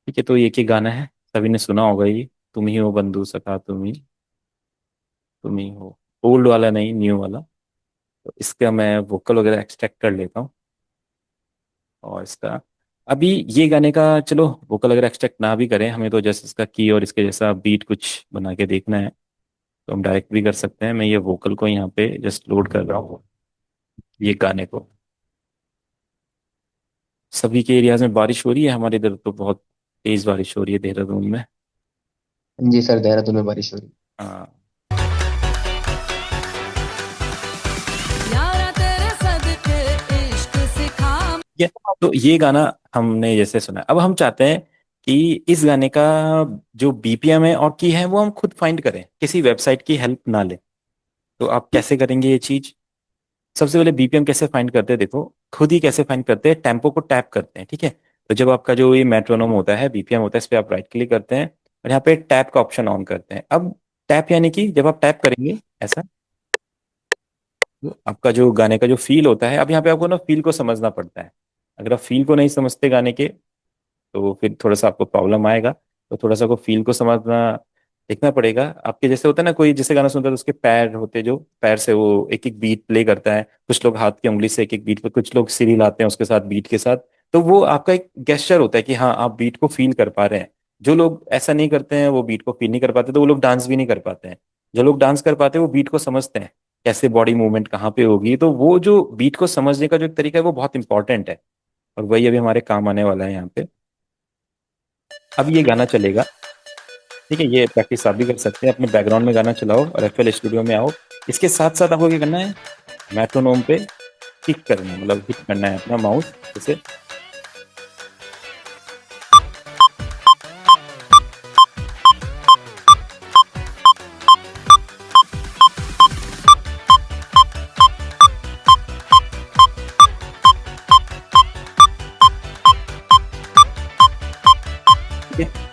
ठीक है, तो ये गाना है, सभी ने सुना होगा ये। तुम ही हो बंधु सखा, तुम ही हो। ओल्ड वाला नहीं, न्यू वाला। तो इसका मैं वोकल वगैरह एक्सट्रैक्ट कर लेता हूँ। और इसका अभी ये गाने का चलो वोकल वगैरह एक्सट्रैक्ट ना भी करें, हमें तो जस्ट इसका की और इसके जैसा बीट कुछ बना के देखना है। तो हम डायरेक्ट भी कर सकते हैं। मैं ये वोकल को यहाँ पे जस्ट लोड कर रहा हूँ, ये गाने को। सभी के एरियाज में बारिश हो रही है, हमारे इधर तो बहुत तेज बारिश हो रही है देहरादून में। जी सर, देहरादून में बारिश हो रही हाँ। यारा तेरे सदके इश्क सिखा। ये तो ये गाना हमने जैसे सुना, अब हम चाहते हैं कि इस गाने का जो बीपीएम है और की है वो हम खुद फाइंड करें, किसी वेबसाइट की हेल्प ना लें। तो आप कैसे करेंगे ये चीज? सबसे पहले बीपीएम कैसे फाइंड करते हैं, देखो खुद ही कैसे फाइंड करते हैं, टेम्पो को टैप करते हैं, ठीक है। तो जब आपका जो ये मेट्रोनोम होता है, बीपीएम होता है, इस पे आप राइट क्लिक करते हैं और यहाँ पे टैप का ऑप्शन ऑन करते हैं। अब टैप यानी कि जब आप टैप करेंगे ऐसा, तो आपका जो गाने का जो फील होता है, अब यहाँ पे आपको ना फील को समझना पड़ता है। अगर आप फील को नहीं समझते गाने के, तो फिर थोड़ा सा आपको प्रॉब्लम आएगा। तो थोड़ा सा को फील को समझना, देखना पड़ेगा। आपके जैसे होता है ना, कोई जैसे गाना सुनता है तो उसके पैर होते हैं, जो पैर से वो एक एक बीट प्ले करता है। कुछ लोग हाथ की उंगली से एक एक बीट पे, कुछ लोग सीढ़ी लाते हैं उसके साथ, बीट के साथ। तो वो आपका एक गेस्चर होता है कि हाँ आप बीट को फील कर पा रहे हैं। जो लोग ऐसा नहीं करते हैं, वो बीट को फील नहीं कर पाते, तो वो लोग डांस भी नहीं कर पाते हैं। जो लोग डांस कर पाते हैं वो बीट को समझते हैं, कैसे बॉडी मूवमेंट कहाँ पे होगी। तो वो जो बीट को समझने का जो एक तरीका है वो बहुत इंपॉर्टेंट है। और वही अभी हमारे काम आने वाला है यहाँ पे। अब ये गाना चलेगा, ठीक है। ये प्रैक्टिस आप भी कर सकते हैं, अपने बैकग्राउंड में गाना चलाओ और एफएल स्टूडियो में आओ। इसके साथ साथ आपको क्या करना है, मेट्रोनोम पे किक करना है, मतलब हिट करना है अपना माउस जैसे। ठीक है।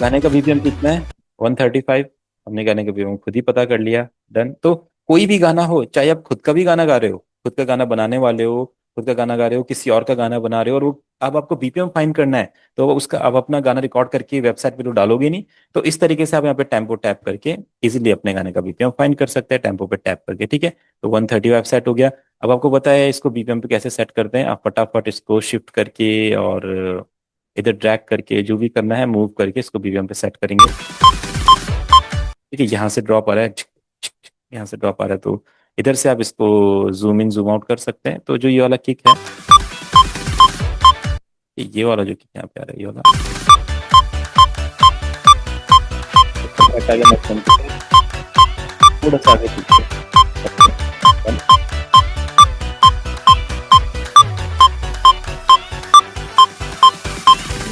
गाने का बीपीएम कितना है? 135। हमने गाने का बीपीएम खुद ही पता कर लिया। डन। तो कोई भी गाना हो, चाहे आप खुद का भी गाना गा रहे हो, खुद का गाना बनाने वाले हो, खुद का गाना गा रहे हो, किसी और का गाना बना रहे हो, और वो अब आपको बीपीएम फाइंड करना है, तो उसका अब अपना गाना रिकॉर्ड करके वेबसाइट पे तो डालोगे नहीं। तो इस तरीके से आप यहाँ पे टेम्पो टैप करके इजीली अपने गाने का बीपीएम फाइंड कर सकते हैं, टेम्पो पे टैप करके, ठीक है। तो 130 वेबसाइट हो गया। अब आपको पता है इसको बीपीएम पे कैसे सेट करते हैं। आप फटाफट इसको शिफ्ट करके और इधर ड्रैग करके, जो भी करना है मूव करके, इसको बीवीएम पे सेट करेंगे। ठीक है, यहाँ से ड्रॉप आ रहा है, यहाँ से ड्रॉप आ रहा है, तो इधर से आप इसको जूम इन जूम आउट कर सकते हैं। तो जो ये वाला किक है, ये वाला जो किक यहाँ पे आ रहा है, ये वाला हटा के मैं फोन के थोड़ा सा आगे पीछे करते हैं।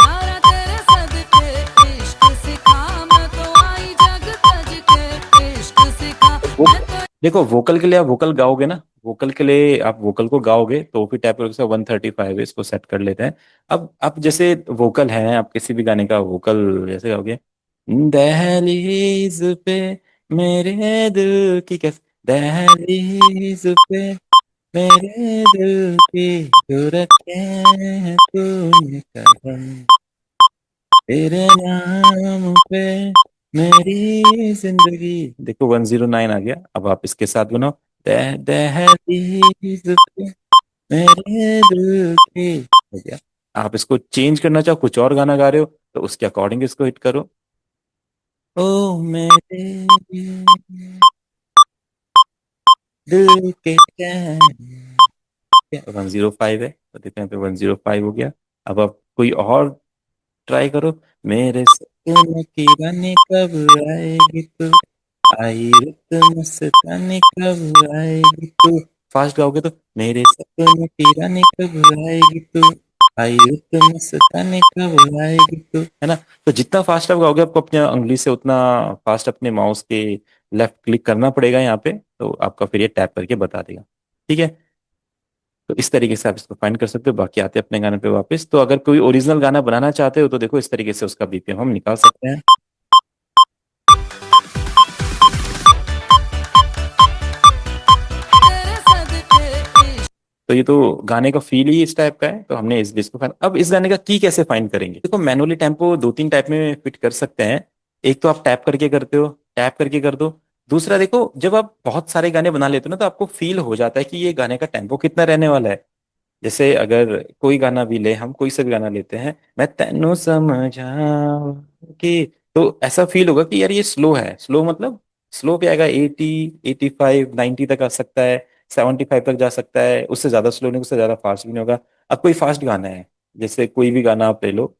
यारा तेरे सदके इश्क सिखा। मैं तो आई जग तज के इश्क सिखा। वो मैं तो देखो, वोकल के लिए आप वोकल गाओगे ना, वोकल के लिए आप वोकल को गाओगे तो फिर टैप करके 135 है, इसको सेट कर लेते हैं। अब आप जैसे वोकल है, आप किसी भी गाने का वोकल जैसे गाओगे, दहलीज पे मेरे दिल की, कैसे दहलीज पे मेरे दिल की जो रखे हैं तूने कदम, तेरे नाम पे मेरी जिंदगी। देखो 109 आ गया। अब आप इसके साथ बनाओ, दहलीज पे मेरे दिल की, हो गया। आप इसको चेंज करना चाहो, कुछ और गाना गा रहे हो, तो उसके अकॉर्डिंग इसको हिट करो। ओ मेरे दिल के चैन, 105 है, तो देखते हैं पे 105 हो गया। अब आप कोई और ट्राई करो। मेरे सपनों की रानी कब आएगी तू, आई रुत मस्तानी कब आएगी तू। फास्ट गाओगे तो, मेरे सपनों की रानी कब आएगी तू, आई रुत मस्तानी कब आएगी तू, है ना। तो जितना फास्ट आप गाओगे, आपको अपने उंगली से उतना फास्ट अपने माउस के लेफ्ट क्लिक करना पड़ेगा यहाँ पे, तो आपका फिर ये टैप करके बता देगा। ठीक है। तो इस तरीके से आप इसको फाइंड कर सकते हो। बाकी आते हैं अपने गाने पे वापस। तो अगर कोई ओरिजिनल गाना बनाना चाहते हो, तो देखो इस तरीके से उसका बीपीएम हम निकाल सकते हैं। तेरे सदके इश्क तो ये तो गाने का फील ही इस टाइप का है, तो हमने इस डिस्क को फाइंड। अब इस गाने का की कैसे फाइंड करेंगे? देखो मैनुअली टेम्पो दो तीन टाइप में फिट कर सकते हैं। एक तो आप टैप करके करते हो, टैप करके कर दो। दूसरा देखो, जब आप बहुत सारे गाने बना लेते हो ना, तो आपको फील हो जाता है कि ये गाने का टेम्पो कितना रहने वाला है। जैसे अगर कोई गाना भी ले, हम कोई सा भी गाना लेते हैं, मैं तेनू समझाऊं कि, तो ऐसा फील होगा कि यार ये स्लो है। स्लो मतलब स्लो पे आएगा 80, 85, 90 तक आ सकता है, 75 तक जा सकता है। उससे ज्यादा स्लो नहीं, उससे ज्यादा फास्ट भी नहीं होगा। अब कोई फास्ट गाना है, जैसे कोई भी गाना आप ले लो,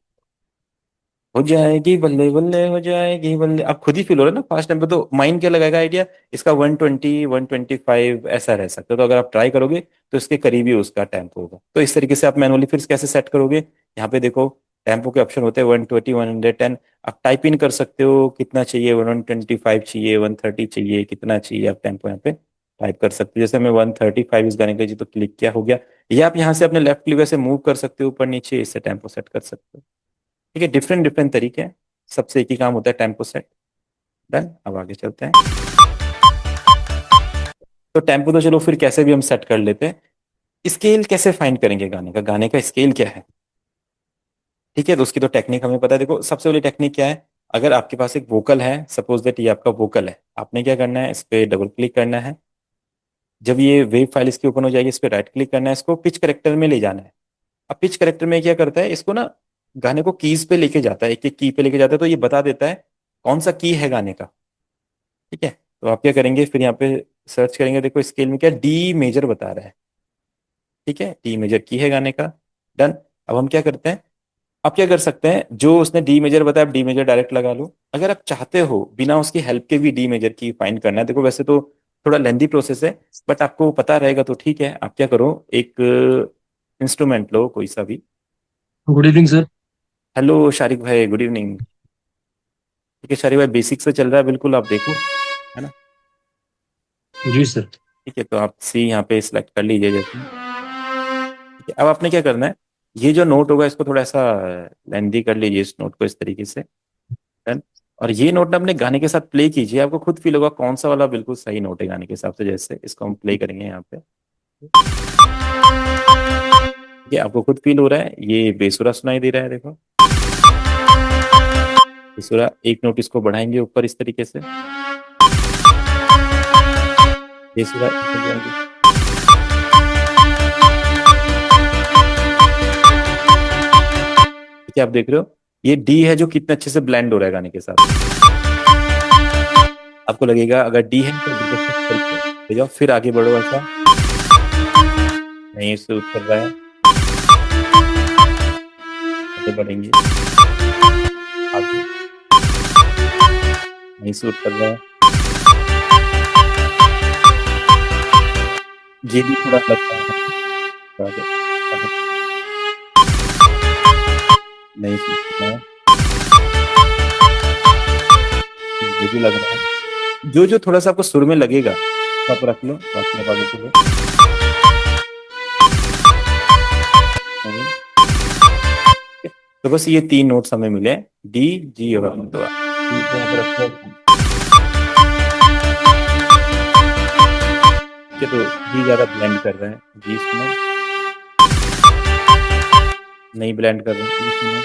हो जाएगी बल्ले बल्ले हो जाएगी बल्ले, आप खुद ही फील हो रहा है ना फास्ट टेम्पो, तो माइंड क्या लगाएगा आइडिया, इसका 120, 125 ऐसा रह सकता है। तो अगर आप ट्राई करोगे तो इसके करीब ही उसका टेम्पो होगा। तो इस तरीके से आप मैनुअली फिर कैसे सेट करोगे? यहाँ पे देखो, टेम्पो के ऑप्शन होते हैं 120, 110। आप टाइप इन कर सकते हो कितना चाहिए, 125 चाहिए, 130 चाहिए, कितना चाहिए, आप टेम्पो यहाँ पे टाइप कर सकते हो। जैसे मैं 135 इस गाने का जी, तो क्लिक किया, हो गया। या आप यहाँ से अपने लेफ्ट क्लिक से मूव कर सकते हो ऊपर नीचे, इससे टेम्पो सेट कर सकते हो। ठीक है, डिफरेंट डिफरेंट तरीके हैं, सबसे एक ही काम होता है, टेम्पो सेट। डन, अब आगे चलते हैं। तो टेम्पो तो चलो फिर कैसे भी हम सेट कर लेते हैं। स्केल कैसे फाइंड करेंगे गाने का? गाने का स्केल क्या है? ठीक है, तो उसकी तो टेक्निक हमें पता है। देखो सबसे पहली टेक्निक क्या है, अगर आपके पास एक वोकल है, सपोज दैट ये आपका वोकल है, आपने क्या करना है, इस पे डबल क्लिक करना है। जब ये वेव फाइल इसकी ओपन हो जाएगी, इस पे राइट क्लिक करना है, इसको पिच करेक्टर में ले जाना है। अब पिच करेक्टर में क्या करता है, इसको ना गाने को कीज पे लेके जाता है, एक एक की पे लेके जाता है, तो ये बता देता है कौन सा की है गाने का। ठीक है, तो आप क्या करेंगे, फिर यहाँ पे सर्च करेंगे, देखो स्केल में क्या डी मेजर बता रहा है। ठीक है, डी मेजर की है गाने का। डन। अब हम क्या करते हैं, आप क्या कर सकते हैं, जो उसने डी मेजर बताया, आप डी मेजर डायरेक्ट लगा लो। अगर आप चाहते हो बिना उसकी हेल्प के भी डी मेजर की फाइंड करना है, देखो वैसे तो थोड़ा लेंदी प्रोसेस है, बट आपको पता रहेगा तो ठीक है। आप क्या करो, एक इंस्ट्रूमेंट लो कोई सा भी। Good evening sir. Hello Shariq भाई, गुड इवनिंग। ठीक है शारिक भाई, बेसिक से चल रहा है बिल्कुल, आप देखो, है ना। जी सर। ठीक है, तो आप सी यहाँ पे सिलेक्ट कर लीजिए जैसे। ठीक है, अब आपने क्या करना है, ये जो नोट होगा इसको थोड़ा सा लेंदी कर लीजिए, इस नोट को इस तरीके से। Done? और ये नोट ना अपने गाने के साथ प्ले कीजिए, आपको खुद फील होगा कौन सा वाला बिल्कुल सही नोट है गाने के हिसाब से। जैसे इसको हम प्ले करेंगे यहाँ पे, ये आपको खुद फील हो रहा है, ये बेसुरा सुनाई दे रहा है, देखो बेसुरा। एक नोट इसको बढ़ाएंगे ऊपर इस तरीके से, बेसुरा ऊपर जाएंगे। ठीक है, आप देख रहे हो ये डी है जो कितने अच्छे से ब्लेंड हो रहा है गाने के साथ। आपको लगेगा अगर डी है तो बिल्कुल शिफ्ट करके ले जाओ, फिर आगे बढ़ो ऐसा, नहीं सूट कर रहा है, आगे बढ़ेंगे, आगे, नहीं सूट कर रहा है, ये भी थोड़ा लग रहा है, आगे, आगे, नहीं सूट कर रहा है, ये भी लग रहा है। जो जो थोड़ा सा आपको सुर में लगेगा तो आप रख लो, बाकी आप आगे चलो। तो बस ये तीन नोट्स हमें मिले, डी, जी और तो डी को यहाँ पे रखो। ठीक है, तो डी ज्यादा ब्लेंड कर रहे हैं, जी इसमें नहीं ब्लेंड कर रहे हैं, ई इसमें,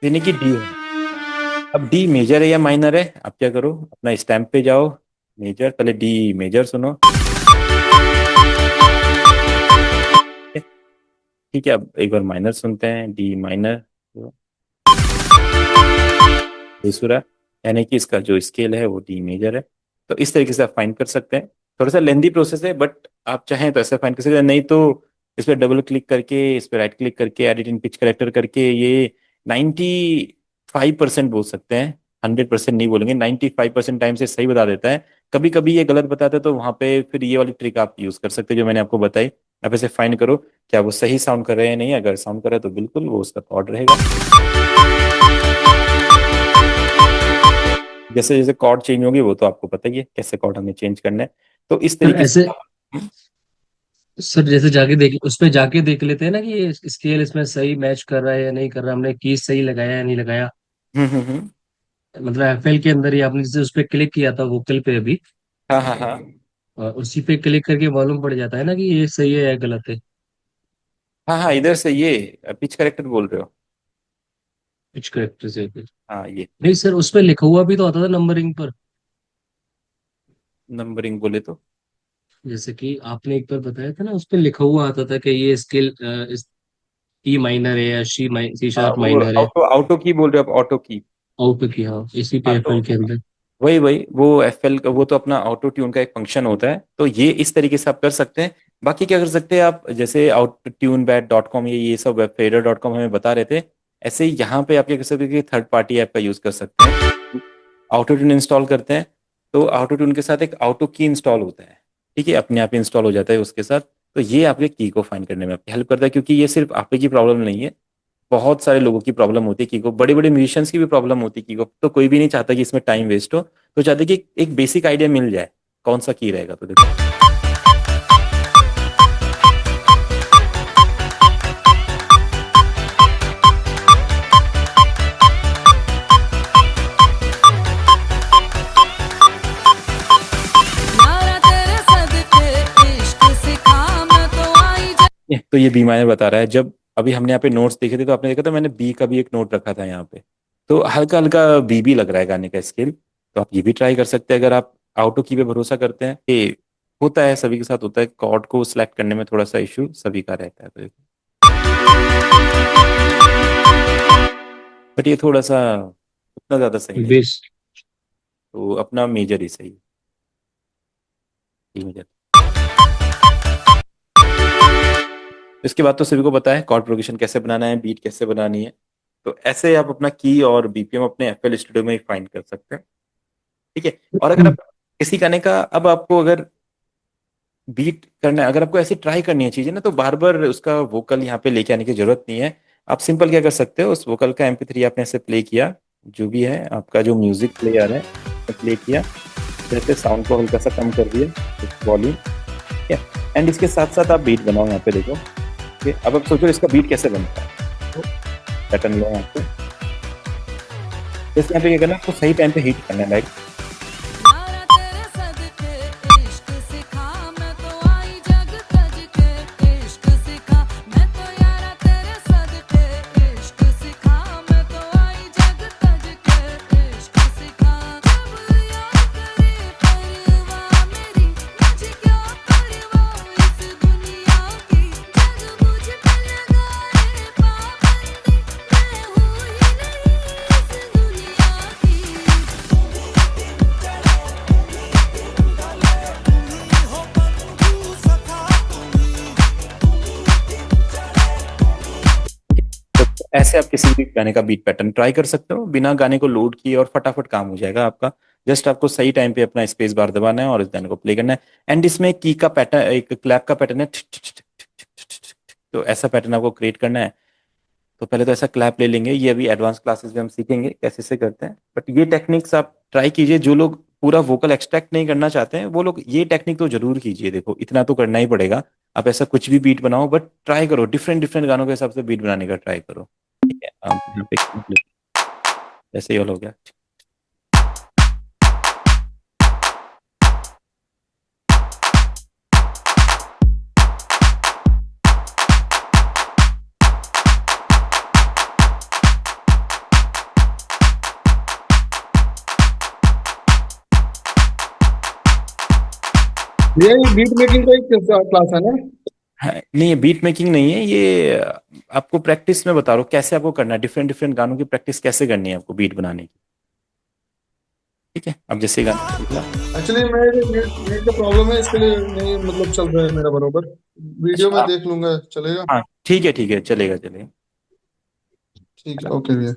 यानी कि डी है। अब डी मेजर है या माइनर है, आप क्या करो, अपना स्टैम्प पे जाओ, मेजर, पहले डी मेजर सुनो। ठीक है, अब एक बार माइनर सुनते हैं, डी माइनर बेसुरा, यानी कि इसका जो स्केल है वो डी मेजर है। तो इस तरीके से आप फाइंड कर सकते हैं। थोड़ा सा लेंदी प्रोसेस है, बट आप चाहें तो ऐसे फाइंड कर सकते हैं, नहीं तो इस पर डबल क्लिक करके, इस पर राइट क्लिक करके, एडिट इन पिच करेक्टर करके, ये 95% बोल सकते हैं, 100% नहीं बोलेंगे, 95% टाइम से सही बता देता है। कभी कभी ये गलत बताता है, तो वहां पे फिर ये वाली ट्रिक आप यूज कर सकते हैं जो मैंने आपको बताई। आप ऐसे फाइंड करो क्या वो सही साउंड कर रहे हैं, नहीं, अगर साउंड कर रहे हैं तो बिल्कुल वो उसका कॉर्ड रहेगा। जैसे जैसे कॉर्ड चेंज होगी वो तो आपको पता ही है कैसे कॉर्ड हमें चेंज करना है। तो इस सर तरीके से ऐसे, सर जैसे जाके देख, उस पे जाके देख लेते हैं ना कि ये स्केल इसमें सही मैच कर रहा है या नहीं कर रहा, हमने की सही लगाया या नहीं लगाया। मतलब एफएल के अंदर ही आपने जैसे उस पे क्लिक किया था वोकल पे अभी, हाँ हाँ हाँ। और उसी पे क्लिक करके मालूम पड़ जाता है ना कि ये सही है या गलत है। हाँ हाँ, इधर से ये पिच करेक्टर बोल रहे हो? पिच करेक्टर से। हाँ ये नहीं सर, उस पे लिखा हुआ भी तो आता था नंबरिंग पर। नंबरिंग बोले तो? जैसे कि आपने एक बार बताया था ना, उस पे लिखा हुआ आता था कि ये स्केल ई माइनर है या सी हाँ, शार्प वो माइनर है। ऑटो ऑटो की बोल रहे हो आप, ऑटो की? आउट की, हाँ, इसी पे हाँ तो एफएल के अंदर। वही वही वो एफएल का, वो तो अपना ऑटो ट्यून का एक फंक्शन होता है, तो ये इस तरीके से आप कर सकते हैं। बाकी क्या कर सकते हैं आप, जैसे out tune bat dot com, ये सब वेब फेडर डॉट कॉम हमें बता रहे थे, ऐसे ही यहाँ पे आप क्या कर सकते हैं कि थर्ड पार्टी ऐप का यूज कर सकते हैं। ऑटो ट्यून इंस्टॉल करते हैं, तो ऑटो ट्यून के साथ एक ऑटो की इंस्टॉल होता है। ठीक है, अपने आप इंस्टॉल हो जाता है उसके साथ। तो ये आपके की को फाइंड करने में आपकी हेल्प करता है, क्योंकि ये सिर्फ आपकी की प्रॉब्लम नहीं है, बहुत सारे लोगों की प्रॉब्लम होती है की को, बड़े बड़े म्यूजिशियंस की भी प्रॉब्लम होती है की को। तो कोई भी नहीं चाहता कि इसमें टाइम वेस्ट हो, तो चाहते कि एक बेसिक आइडिया मिल जाए कौन सा की रहेगा। तो देखो, यारा तेरे सदके इश्क सिखा मैं तो आई तो ये बी माइनर बता रहा है। जब अभी हमने यहाँ पे नोट्स देखे थे, तो आपने देखा था मैंने बी का भी एक नोट रखा था यहाँ पे, तो हल्का हल्का बी भी लग रहा है गाने का स्केल। तो आप ये भी ट्राई कर सकते हैं, अगर आप ऑटो की पे भरोसा करते हैं। ये होता है, सभी के साथ होता है, कॉर्ड को सिलेक्ट करने में थोड़ा सा इशू सभी का रहता है। तो बट ये थोड़ा सा उतना ज्यादा सही नहीं, बेस। तो अपना मेजर ही सही है, E मेजर। इसके बाद तो सभी को पता है कॉर्ड प्रोग्रेशन कैसे बनाना है, बीट कैसे बनानी है। तो ऐसे आप अपना की और बीपीएम अपने एफएल स्टूडियो में ही फाइंड कर सकते हैं। ठीक है। और अगर आप किसी गाने का, अब आपको अगर बीट करना है, अगर आपको ऐसी ट्राई करनी है चीजें ना, तो बार बार उसका वोकल यहाँ पे लेके आने की जरूरत नहीं है। आप सिंपल क्या कर सकते हो, उस वोकल का MP3 आपने ऐसे प्ले किया, जो भी है आपका जो म्यूजिक प्लेयर है, प्ले किया, जैसे साउंड को हल्का सा कम कर दिया वॉल्यूम। ठीक है। एंड इसके साथ साथ आप बीट बनाओ, यहाँ पे देखो। ठीक है, अब आप सोचो इसका बीट कैसे बनता है। पैटर्न लो यहाँ पे, जैसे यहाँ पे क्या करना है, आपको सही टाइम पे हिट करना है, लाइक यारा तेरे सदके इश्क सिखा मैं तो आई जग तज के इश्क सिखा मैं तो यारा तेरे सदके इश्क सिखा मैं तो आई जग तज के इश्क सिखा जब याद करे परवाह मेरी मुझे क्या परवाह इस दुनिया की जग मुझ पे लगाए पाबंदी मैं हूँ ही नहीं इस दुनिया की। तो ऐसे आप किसी भी गाने का बीट पैटर्न ट्राई कर सकते हो, बिना गाने को लोड किए, और फटाफट काम हो जाएगा आपका। जस्ट आपको सही टाइम पे अपना स्पेस बार दबाना है और इस गाने को प्ले करना है। एंड इसमें की का पैटर्न, एक क्लैप का पैटर्न है, तो ऐसा पैटर्न आपको क्रिएट करना है। तो पहले तो ऐसा क्लैप ले लेंगे, ये अभी एडवांस क्लासेस में हम सीखेंगे कैसे से करते हैं, बट ये टेक्निक्स आप ट्राई कीजिए। जो लोग पूरा वोकल एक्सट्रैक्ट नहीं करना चाहते हैं, वो लोग ये टेक्निक तो जरूर कीजिए। देखो, इतना तो करना ही पड़ेगा। आप ऐसा कुछ भी बीट बनाओ, बट ट्राई करो, डिफरेंट डिफरेंट गानों के हिसाब से बीट बनाने का ट्राई करो। ठीक है, आप यहाँ पे ऐसे ही all हो गया। ये बीट मेकिंग का एक क्लास है ना? हाँ, नहीं, ये बीट मेकिंग नहीं है, ये आपको प्रैक्टिस में बता रहा हूँ कैसे आपको करना है, डिफरेंट डिफरेंट गानों की प्रैक्टिस कैसे करनी है आपको बीट बनाने की। ठीक है, अब जैसे गाना निकला। एक्चुअली मेरे नेट नेट का प्रॉब्लम है, इसके लिए नहीं मतलब चल रहा है मेरा बरोबर। वीडियो में अच्छा, देख लूंगा, चलेगा? हाँ ठीक है, चलेगा चलेगा। ठीक है, ओके भैया।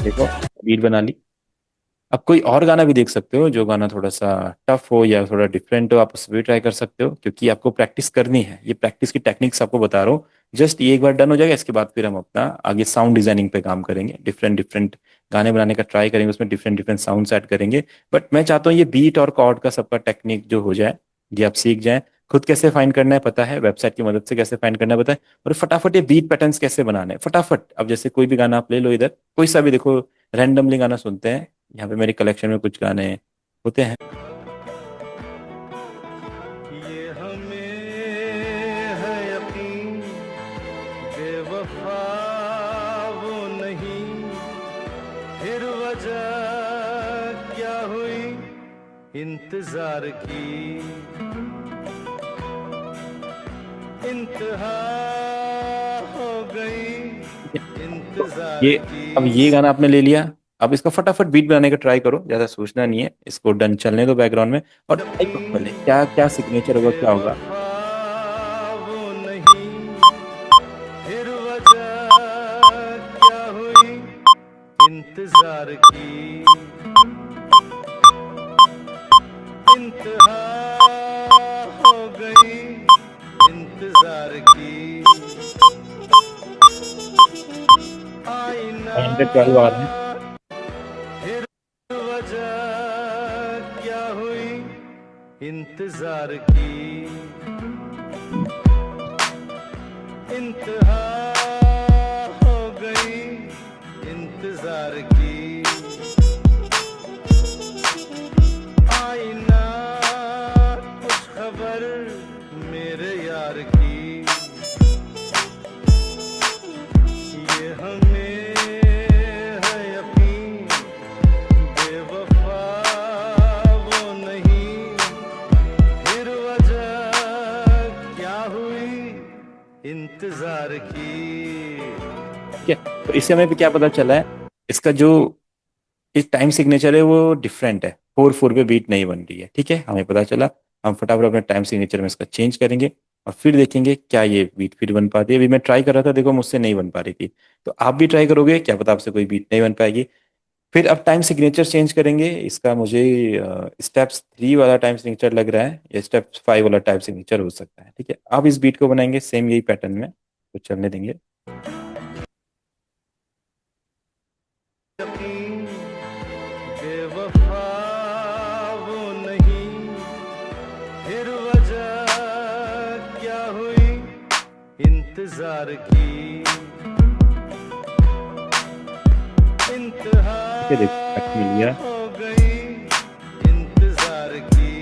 देखो, बीट बना ली। अब कोई और गाना भी देख सकते हो, जो गाना थोड़ा सा टफ हो या थोड़ा डिफरेंट हो, आप उस भी ट्राई कर सकते हो, क्योंकि आपको प्रैक्टिस करनी है। ये प्रैक्टिस की टेक्निक्स आपको बता रहा हूँ। जस्ट ये एक बार डन हो जाएगा, इसके बाद फिर हम अपना आगे साउंड डिजाइनिंग पे काम करेंगे, डिफरेंट डिफरेंट गाने बनाने का ट्राई करेंगे, उसमें डिफरेंट डिफरेंट साउंड्स ऐड करेंगे। बट मैं चाहता हूँ ये बीट और कॉर्ड का सबका टेक्निक जो हो जाए, ये आप सीख जाएं। खुद कैसे फाइंड करना है पता है, वेबसाइट की मदद से कैसे फाइंड करना है पता है, और फटाफट ये बीट पैटर्न्स कैसे बनाने हैं फटाफट। अब जैसे कोई भी गाना आप ले लो, इधर कोई सा भी देखो, रैंडमली गाना सुनते हैं। यहाँ पे मेरी कलेक्शन में कुछ गाने होते हैं। ये हमें है यकीन, बेवफा वो नहीं, फिर वजह क्या हुई इंतजार की, इंतहा हो गई इंतजार ये की। अब ये गाना आपने ले लिया, अब इसका फटाफट बीट बनाने का ट्राई करो, ज्यादा सोचना नहीं है, इसको डन चलने दो बैकग्राउंड में, और ट्राई करो पहले क्या क्या सिग्नेचर होगा, क्या होगा। बेवफा वो नहीं, फिर वजह क्या हुई इंतजार की, इंतहा हो गई इंतजार की। आईना 112 आ रहे हैं। फिर वजह क्या हुई इंतजार की, इंतहा हो गई इंतजार की। आईना कुछ खबर मेरे यार की, ये हमें है यकीन, बेवफा वो नहीं, फिर वजह क्या हुई इंतजार की। ठीक है, तो इससे हमें क्या पता चला है, इसका जो इस टाइम सिग्नेचर है वो डिफरेंट है, 4/4 पे बीट नहीं बन रही है। ठीक है, हमें पता चला। हम फटाफट अपने टाइम सिग्नेचर में इसका चेंज करेंगे और फिर देखेंगे क्या ये बीट फिर बन पाती है। अभी मैं ट्राई कर रहा था, देखो मुझसे नहीं बन पा रही थी, तो आप भी ट्राई करोगे, क्या पता आपसे कोई बीट नहीं बन पाएगी। फिर अब टाइम सिग्नेचर चेंज करेंगे इसका, मुझे स्टेप्स 3 वाला टाइम सिग्नेचर लग रहा है, या स्टेप्स 5 वाला टाइम सिग्नेचर हो सकता है। ठीक है, अब इस बीट को बनाएंगे सेम यही पैटर्न में, तो चलने देंगे। यकीन, बेवफा वो नहीं, फिर वजह क्या हुई इंतजार की, इंतहा ये देखो कट मिल गया। हो गई इंतजार की।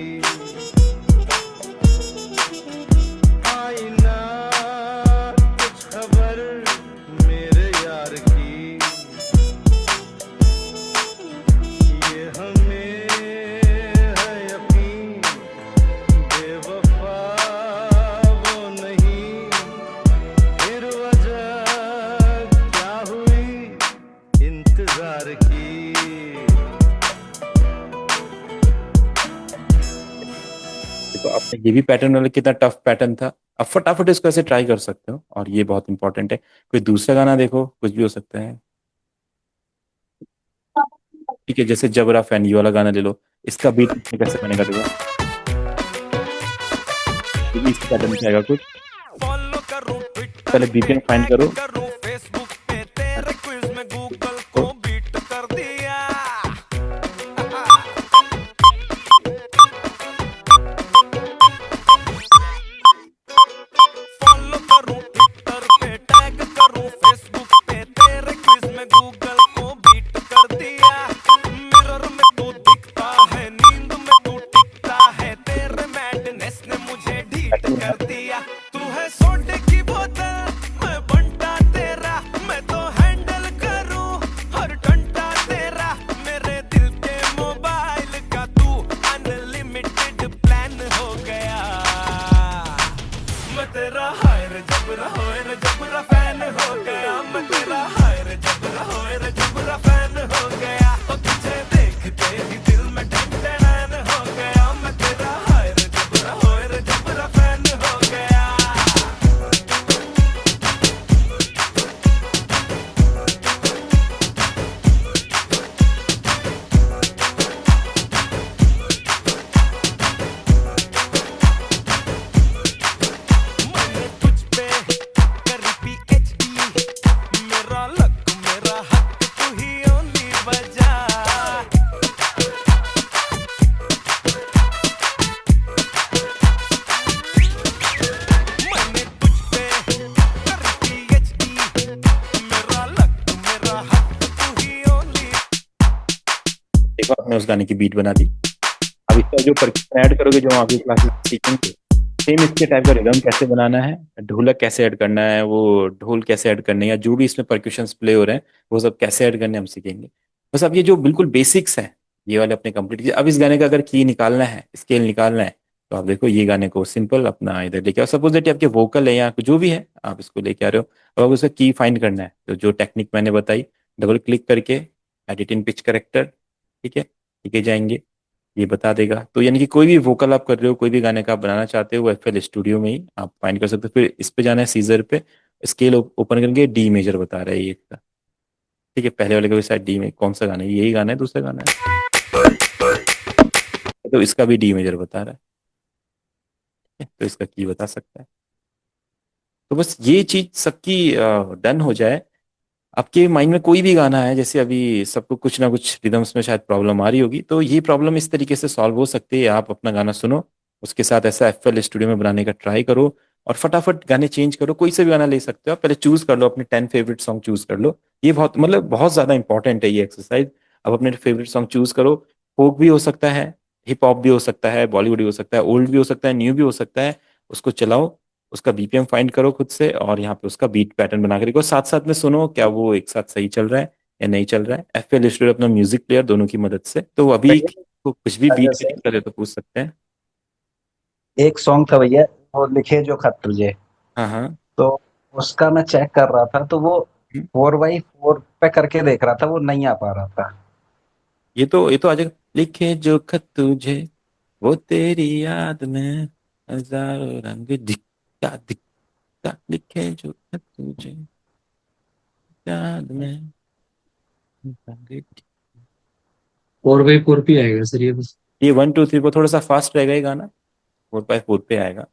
आईना कुछ खबर मेरे यार की, ये हमें है यकीन, बेवफा वो नहीं, फिर वजह क्या हुई इंतजार की। देखो आपने ये भी पैटर्न वाला कितना टफ पैटर्न था, अब फटाफट इसको ऐसे ट्राई कर सकते हो, और ये बहुत इंपॉर्टेंट है। कोई दूसरा गाना देखो, कुछ भी हो सकता है। ठीक है, जैसे जबरा फैन, ये वाला गाना ले लो, इसका बीट कैसे बनेगा देखो, ये भी इस पैटर्न से आएगा कुछ। फॉलो करूं ट्विटर पहले पे बीपीएम फाइंड टैग करो, करूं फेसबुक पे तेरे क्विज में गूगल को बीट कर दिया। फॉलो करूं ट्विटर पे टैग करूं फेसबुक पे तेरे क्विज में गूगल को बीट कर दिया। मिरर में तू दिखता है, नींद में तू टिकता है, तेरे मैडनेस ने मुझे ढीठ कर दिया। तू है सोडे की बोतल, मैं बंटा देखो आपने उस गाने की बीट बना दी। अब इसका जो परक्यूशन ऐड करोगे जो हम आगे क्लासेस सीखेंगे, सेम इसके टाइप का रिदम कैसे बनाना है, ढोलक कैसे ऐड करना है, वो ढोल कैसे ऐड करने हैं, या जो भी इसमें परक्यूशंस प्ले हो रहे हैं वो सब कैसे ऐड करने हैं हम सीखेंगे। बस अब ये जो बिल्कुल बेसिक्स हैं ये वाले अपने कंप्लीट कीजिए। अब इस गाने का अगर की निकालना है, स्केल निकालना है, तो आप देखो ये गाने को सिंपल अपना इधर लेके आओ। सपोज दैट आपके वोकल है या जो भी है आप इसको लेके आ रहे हो, और अब उसका की फाइंड करना है, तो जो टेक्निक मैंने बताई, डबल क्लिक करके एडिट इन पिच करेक्टर, ठीक है, ठीक है जाएंगे, ये बता देगा। तो यानी कि कोई भी वोकल आप कर रहे हो, कोई भी गाने का आप बनाना चाहते हो, वो एफएल स्टूडियो में ही आप फाइंड कर सकते हो। फिर इस पे जाना है सीजर पे, स्केल ओपन करके डी मेजर बता रहा है ये इसका, ठीक है। पहले वाले का भी शायद डी में, कौन सा गाना है, यही गाना है दूसरा गाना है, तो इसका भी डी मेजर बता रहा है, तो इसका की बता सकता है। तो बस ये चीज सबकी डन हो जाए। आपके माइंड में कोई भी गाना है, जैसे अभी सबको कुछ ना कुछ रिदम्स में शायद प्रॉब्लम आ रही होगी, तो ये प्रॉब्लम इस तरीके से सॉल्व हो सकती है। आप अपना गाना सुनो, उसके साथ ऐसा एफएल स्टूडियो में बनाने का ट्राई करो, और फटाफट गाने चेंज करो। कोई से भी गाना ले सकते हो आप, पहले चूज कर लो अपने 10 फेवरेट सॉन्ग चूज कर लो। ये बहुत मतलब बहुत ज्यादा इंपॉर्टेंट है ये एक्सरसाइज। अब अपने फेवरेट सॉन्ग चूज करो, फोक भी हो सकता है, हिप हॉप भी हो सकता है, बॉलीवुड भी हो सकता है, ओल्ड भी हो सकता है, न्यू भी हो सकता है। उसको चलाओ, उसका बीपीएम फाइंड करो खुद से, और यहाँ पे उसका बीट पैटर्न बना के देखो। साथ साथ में सुनो क्या वो एक साथ सही चल रहा है या नहीं चल रहा है। एफएल स्टूडियो अपना म्यूजिक प्लेयर दोनों की मदद से, तो अभी भैया को कुछ भी बीट की जैसे दिक्कत है तो पूछ सकते हैं। एक सॉन्ग था भैया, वो लिखे जो खत तुझे, हाँ हाँ। तो उसका मैं चेक कर रहा था, तो वो हम्म, 4x4 पे करके देख रहा था, वो नहीं आ पा रहा था। ये तो आ जाएगा। लिखे जो खत तुझे वो तेरी याद में हजारों रंग दिखता दिखता, लिखे जो खत तुझे याद में रंग फोर बाई फोर पे आएगा सर ये बस। ये 1 2 3 पर थोड़ा सा फास्ट रहेगा ये गाना, 4/4 पे आएगा।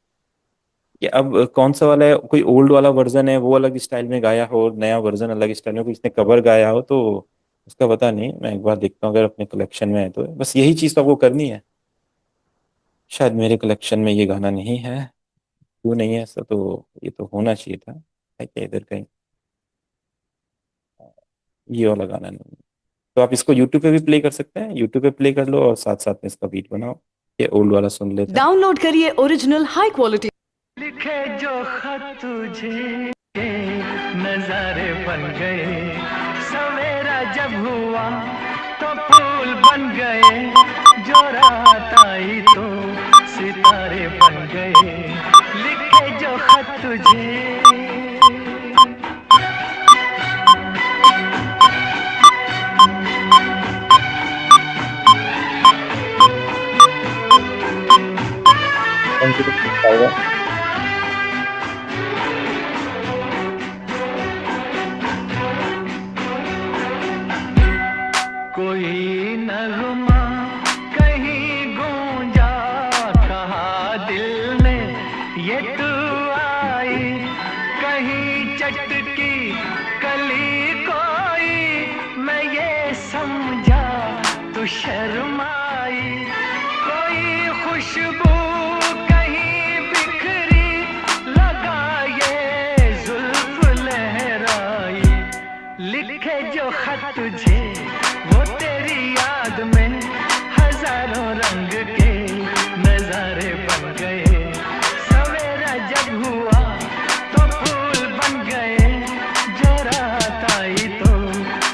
कि अब कौन सा वाला है, कोई ओल्ड वाला वर्जन है वो अलग स्टाइल में गाया हो, नया वर्जन अलग स्टाइल में कोई इसने कवर गाया हो, तो उसका पता नहीं। मैं एक बार देखता हूँ अगर अपने कलेक्शन में है तो। बस यही चीज़ तो आपको करनी है। शायद मेरे कलेक्शन में ये गाना नहीं है, क्यों नहीं है ऐसा, तो ये तो होना चाहिए था। है क्या इधर कहीं, ये वाला गाना नहीं है। तो आप इसको यूट्यूब पे भी प्ले कर सकते हैं, यूट्यूब पे प्ले कर लो और साथ साथ में इसका बीट बनाओ। ये ओल्ड वाला सुन लेते हैं। डाउनलोड करिए ओरिजिनल हाई क्वालिटी लिखे जो खत तुझे नजारे बन गए, सवेरा जब हुआ तो फूल बन गए, जो रात आई तो सितारे बन गए, लिखे जो खत तुझे। Thank you. कोई नगमा कहीं गूंजा, कहा दिल ने ये तू आई, कहीं चटकी कली कोई, मैं ये समझा तू शर्माई, कोई खुशबू कहीं बिखरी, लगा ये जुल्फ लहराई, लिखे जो खत तुझे वो तेरी याद में हजारों रंग के नजारे बन गए, सवेरा जब हुआ तो फूल बन गए, जो रात आई तो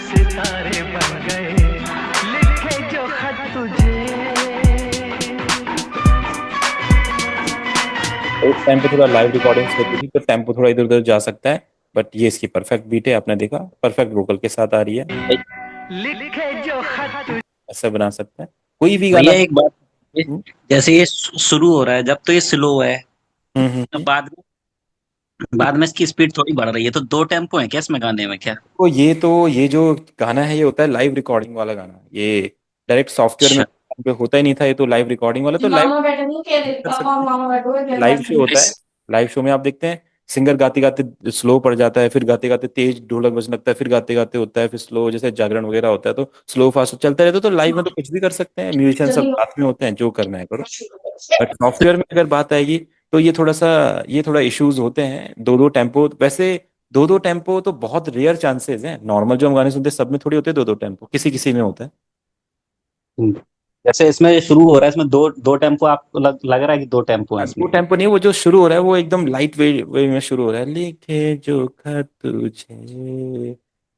सितारे बन गए, लिखे जो खत तुझे। उस टाइम पे थोड़ा लाइव रिकॉर्डिंग्स होती थी तो टेम्पो थोड़ा इधर उधर जा सकता है, बट ये इसकी परफेक्ट बीट है, आपने देखा परफेक्ट वोकल के साथ आ रही है। लिखे जो खत तुझे। ऐसा बना सकते हैं कोई भी गाना। भैया एक बात, हम्म जैसे ये शुरू हो रहा है, जब तो ये स्लो है, हम्म अब बाद में इसकी स्पीड थोड़ी बढ़ रही है, तो दो टेम्पो है क्या इसमें गाने में क्या? तो ये जो गाना है ये होता है लाइव रिकॉर्डिंग वाला गाना। ये डायरेक्ट सॉफ्टवेयर में अच्छा। पे होता ही नहीं था, ये तो लाइव रिकॉर्डिंग वाला, तो लाइव मामा बैठे नहीं कह रहे कर पापा सकते मामा बैठो हैं। फिर लाइव बात शो होता है, इस लाइव शो में आप देखते हैं सिंगर गाते गाते स्लो पड़ जाता है, फिर गाते गाते तेज ढोलक बजने लगता है, फिर गाते गाते होता है, फिर स्लो, जैसे जागरण वगैरह होता है तो स्लो फास्ट चलता रहता है। तो लाइव में तो कुछ भी कर सकते हैं, म्यूजिशियन सब चलिए साथ में होते हैं, जो करना है करो। बट सॉफ्टवेयर में अगर बात आएगी तो ये थोड़ा इश्यूज होते हैं। दो दो टेम्पो वैसे, दो दो टेम्पो तो बहुत रेयर चांसेस हैं। नॉर्मल जो हम गाने सुनते हैं सब में थोड़ी होते हैं दो दो टेम्पो, किसी किसी में होता है। हम्म। जैसे इसमें शुरू हो रहा है, इसमें दो दो टेम्पो, आपको लग रहा है कि दो टेम्पो है वो इसमें? टेम्पो नहीं है, वो जो शुरू हो रहा है वो एकदम लाइट वे में शुरू हो रहा है, लिखे जो खत तुझे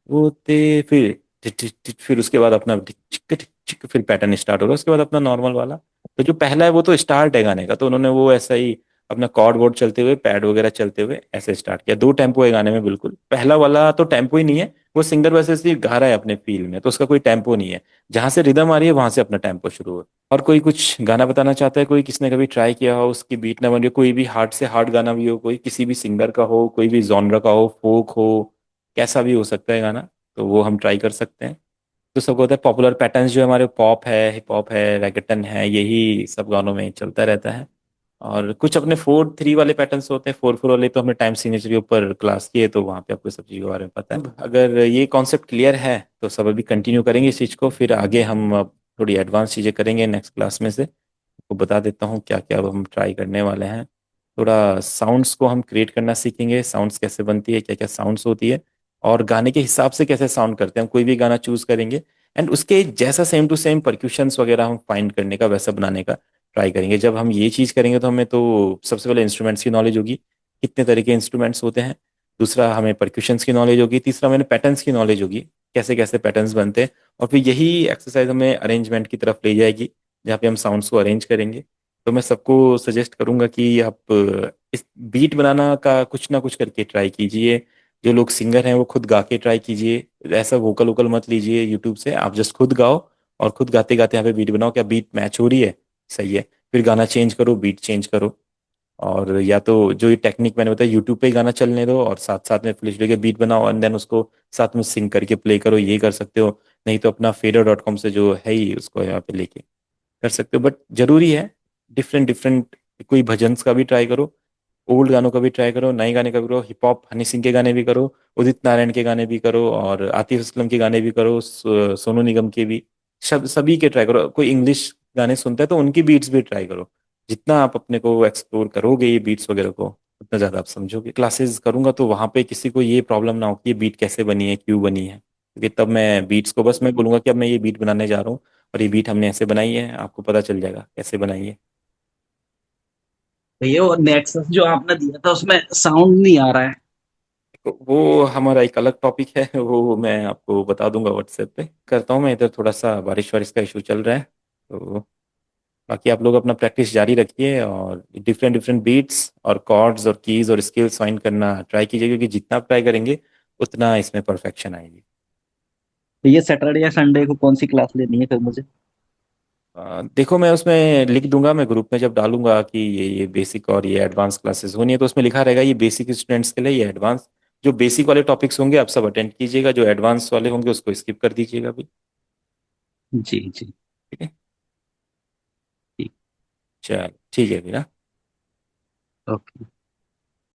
वो ते फिर टिट टिट टिट, फिर उसके बाद अपना टिक चिक टिक चिक, फिर पैटर्न स्टार्ट हो रहा है, उसके बाद अपना नॉर्मल वाला। तो जो पहला है वो तो स्टार्ट है गाने का, तो उन्होंने वो ऐसा ही अपना कॉर्ड वर्ड चलते हुए पैड वगैरह चलते हुए ऐसे स्टार्ट किया। दो टेम्पो है गाने में, बिल्कुल पहला वाला तो टेम्पो ही नहीं है, वो सिंगर वैसे सिर्फ गा रहा है अपने फील में, तो उसका कोई टेम्पो नहीं है। जहां से रिदम आ रही है वहां से अपना टेम्पो शुरू हो। और कोई कुछ गाना बताना चाहता है, कोई किसने कभी ट्राई किया हो, उसकी बीट ना बन रही हो, कोई भी हार्ड से हार्ड गाना भी हो, कोई किसी भी सिंगर का हो, कोई भी जॉनर का हो, फोक हो, कैसा भी हो सकता है गाना, तो वो हम ट्राई कर सकते हैं। तो सबको होता है पॉपुलर पैटर्न्स जो हमारे पॉप है, हिप हॉप है, रैगटन है, यही सब गानों में चलता रहता है। और कुछ अपने 4/3 वाले पैटर्न्स होते हैं, 4/4 वाले तो हमने टाइम सिग्नेचर के ऊपर क्लास किए, तो वहाँ पे आपको सब चीज़ों के बारे में पता है। अगर ये कॉन्सेप्ट क्लियर है तो सब अभी कंटिन्यू करेंगे इस चीज़ को, फिर आगे हम अब थोड़ी एडवांस चीज़ें करेंगे नेक्स्ट क्लास में से। आपको बता देता हूँ क्या क्या हम ट्राई करने वाले हैं। थोड़ा साउंड्स को हम क्रिएट करना सीखेंगे, साउंड्स कैसे बनती है, क्या क्या साउंड्स होती है, और गाने के हिसाब से कैसे साउंड करते हैं। हम कोई भी गाना चूज करेंगे एंड उसके जैसा सेम टू सेम परक्यूशंस वगैरह हम फाइंड करने का, वैसा बनाने का ट्राई करेंगे। जब हम ये चीज़ करेंगे तो हमें तो सबसे पहले इंस्ट्रूमेंट्स की नॉलेज होगी, कितने तरह के इंस्ट्रूमेंट्स होते हैं। दूसरा हमें परक्यूशंस की नॉलेज होगी। तीसरा हमें पैटर्न्स की नॉलेज होगी, कैसे कैसे पैटर्न्स बनते हैं। और फिर यही एक्सरसाइज हमें अरेंजमेंट की तरफ ले जाएगी, जहाँ पे हम साउंड्स को अरेंज करेंगे। तो मैं सबको सजेस्ट करूंगा कि आप इस बीट बनाना का कुछ ना कुछ करके ट्राई कीजिए। जो लोग सिंगर हैं वो खुद गा के ट्राई कीजिए, ऐसा वोकल वोकल मत लीजिए यूट्यूब से, आप जस्ट खुद गाओ और खुद गाते गाते यहाँ पे बीट बनाओ, क्या बीट मैच हो रही है, सही है, फिर गाना चेंज करो, बीट चेंज करो। और या तो जो ये टेक्निक मैंने बताया, यूट्यूब पे ही गाना चलने दो और साथ साथ में फ्लिश लेके बीट बनाओ एंड देन उसको साथ में सिंग करके प्ले करो, ये कर सकते हो। नहीं तो अपना fader.com से जो है ही उसको यहाँ पे लेके कर सकते हो। बट जरूरी है डिफरेंट डिफरेंट, कोई भजन्स का भी ट्राई करो, ओल्ड गानों का भी ट्राई करो, नए गाने का भी करो, हिप हॉप हनी सिंह के गाने भी करो, उदित नारायण के गाने भी करो, और आतिफ असलम के गाने भी करो, सोनू निगम के भी, सब सभी के ट्राई करो। कोई इंग्लिश गाने सुनता है तो उनकी बीट्स भी ट्राई करो। जितना आप अपने को एक्सप्लोर करोगे ये बीट्स वगैरह को, उतना ज़्यादा आप समझोगे। क्लासेस करूंगा तो वहाँ पे किसी को ये प्रॉब्लम ना हो कि ये बीट कैसे बनी है, क्यों बनी है, क्योंकि तब मैं बीट्स को बस मैं बोलूंगा कि अब मैं ये बीट बनाने जा रहा हूँ और ये बीट हमने ऐसे बनाई है, आपको पता चल जाएगा कैसे बनाई है। भैया वो नेक्सस जो आपने दिया था उसमें साउंड नहीं आ रहा है। तो वो हमारा एक अलग टॉपिक है, वो मैं आपको बता दूंगा व्हाट्सएप पे। करता हूँ मैं, इधर थोड़ा सा बारिश वारिश का इशू चल रहा है, तो बाकी आप लोग अपना प्रैक्टिस जारी रखिए और डिफरेंट डिफरेंट बीट्स और कॉर्ड्स और कीज और स्केल्स फाइंड करना ट्राई कीजिए, क्योंकि जितना आप ट्राई करेंगे उतना इसमें परफेक्शन आएगी। तो ये सैटरडे या संडे को कौन सी क्लास लेनी है फिर मुझे? देखो मैं उसमें लिख दूंगा, मैं ग्रुप में जब डालूंगा कि ये बेसिक और ये एडवांस क्लासेस होनी है, तो उसमें लिखा रहेगा ये बेसिक स्टूडेंट्स के लिए, ये एडवांस। जो बेसिक वाले टॉपिक्स होंगे आप सब अटेंड कीजिएगा, जो एडवांस वाले होंगे उसको स्किप कर दीजिएगा भी। जी जी। ठीक है, ठीक। चलो ठीक है फिर, हाँ? ओके।